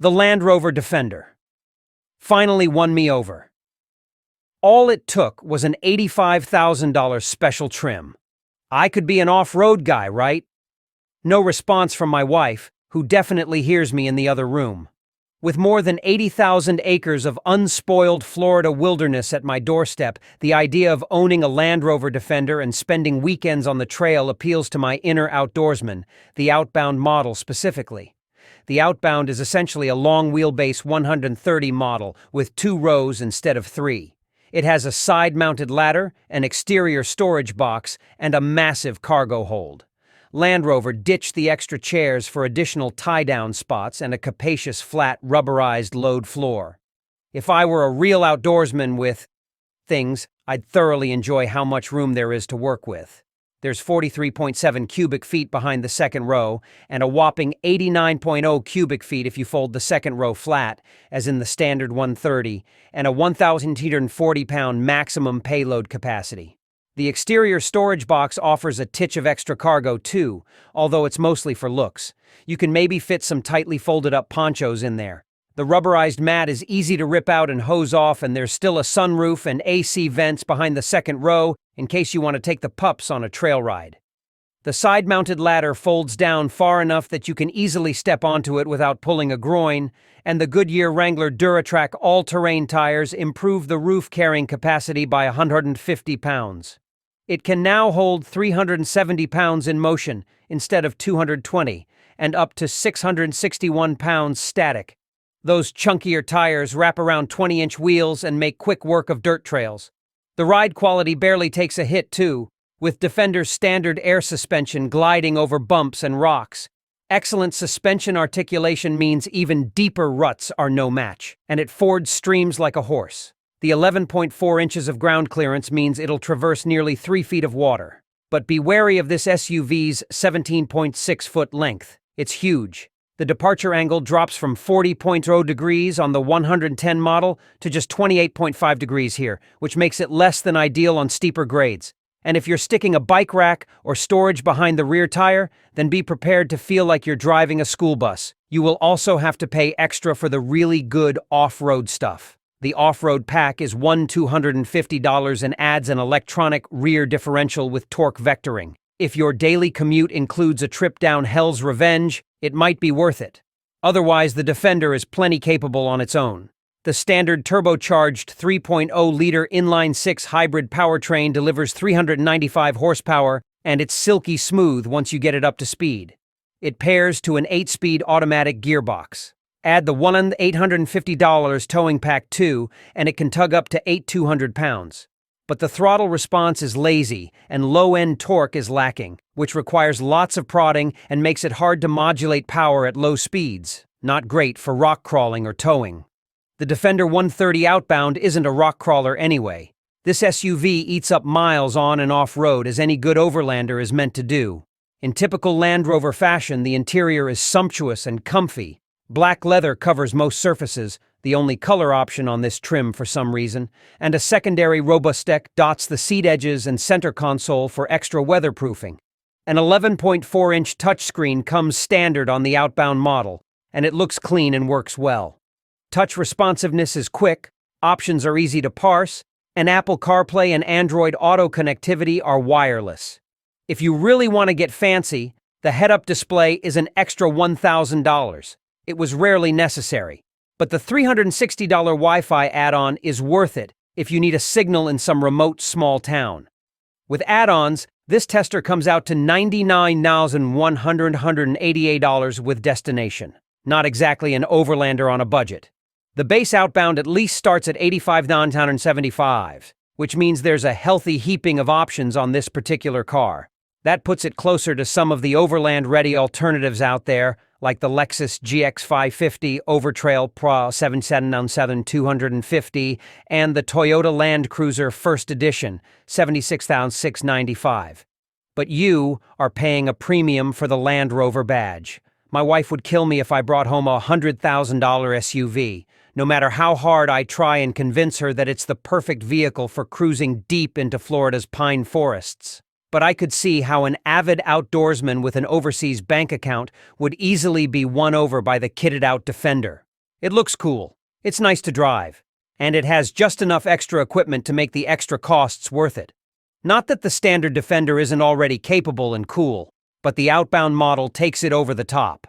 The Land Rover Defender finally won me over. All it took was an $85,000 special trim. I could be an off-road guy, right? No response from my wife, who definitely hears me in the other room. With more than 80,000 acres of unspoiled Florida wilderness at my doorstep, the idea of owning a Land Rover Defender and spending weekends on the trail appeals to my inner outdoorsman, the Outbound model specifically. The Outbound is essentially a long wheelbase 130 model with 2 rows instead of 3. It has a side-mounted ladder, an exterior storage box, and a massive cargo hold. Land Rover ditched the extra chairs for additional tie-down spots and a capacious flat rubberized load floor. If I were a real outdoorsman with things, I'd thoroughly enjoy how much room there is to work with. There's 43.7 cubic feet behind the second row, and a whopping 89.0 cubic feet if you fold the second row flat, as in the standard 130, and a 1,240-pound maximum payload capacity. The exterior storage box offers a titch of extra cargo too, although it's mostly for looks. You can maybe fit some tightly folded up ponchos in there. The rubberized mat is easy to rip out and hose off, and there's still a sunroof and AC vents behind the second row in case you want to take the pups on a trail ride. The side-mounted ladder folds down far enough that you can easily step onto it without pulling a groin, and the Goodyear Wrangler Duratrac all-terrain tires improve the roof carrying capacity by 150 pounds. It can now hold 370 pounds in motion instead of 220, and up to 661 pounds static. Those chunkier tires wrap around 20-inch wheels and make quick work of dirt trails. The ride quality barely takes a hit too, with Defender's standard air suspension gliding over bumps and rocks. Excellent suspension articulation means even deeper ruts are no match, and it fords streams like a horse. The 11.4 inches of ground clearance means it'll traverse nearly 3 feet of water. But be wary of this SUV's 17.6-foot length. It's huge. The departure angle drops from 40.0 degrees on the 110 model to just 28.5 degrees here, which makes it less than ideal on steeper grades. And if you're sticking a bike rack or storage behind the rear tire, then be prepared to feel like you're driving a school bus. You will also have to pay extra for the really good off-road stuff. The off-road pack is $250 and adds an electronic rear differential with torque vectoring. If your daily commute includes a trip down Hell's Revenge, it might be worth it. Otherwise, the Defender is plenty capable on its own. The standard turbocharged 3.0-liter inline-6 hybrid powertrain delivers 395 horsepower, and it's silky smooth once you get it up to speed. It pairs to an 8-speed automatic gearbox. Add the $1,850 towing pack too, and it can tug up to 8,200 pounds. But the throttle response is lazy, and low-end torque is lacking, which requires lots of prodding and makes it hard to modulate power at low speeds. Not great for rock crawling or towing. The Defender 130 Outbound isn't a rock crawler anyway. This SUV eats up miles on and off-road as any good overlander is meant to do. In typical Land Rover fashion, the interior is sumptuous and comfy. Black leather covers most surfaces, the only color option on this trim for some reason, and a secondary Robustec dots the seat edges and center console for extra weatherproofing. An 11.4-inch touchscreen comes standard on the Outbound model, and it looks clean and works well. Touch responsiveness is quick, options are easy to parse, and Apple CarPlay and Android Auto connectivity are wireless. If you really want to get fancy, the head-up display is an extra $1,000. It was rarely necessary. But the $360 Wi-Fi add-on is worth it if you need a signal in some remote small town. With add-ons, this tester comes out to $99,188 with destination. Not exactly an overlander on a budget. The base Outbound at least starts at $85,975, which means there's a healthy heaping of options on this particular car. That puts it closer to some of the overland-ready alternatives out there, like the Lexus GX550 Overtrail Pro 77,250 and the Toyota Land Cruiser First Edition 76,695. But you are paying a premium for the Land Rover badge. My wife would kill me if I brought home a $100,000 SUV, no matter how hard I try and convince her that it's the perfect vehicle for cruising deep into Florida's pine forests. But I could see how an avid outdoorsman with an overseas bank account would easily be won over by the kitted-out Defender. It looks cool. It's nice to drive. And it has just enough extra equipment to make the extra costs worth it. Not that the standard Defender isn't already capable and cool, but the outbound model takes it over the top.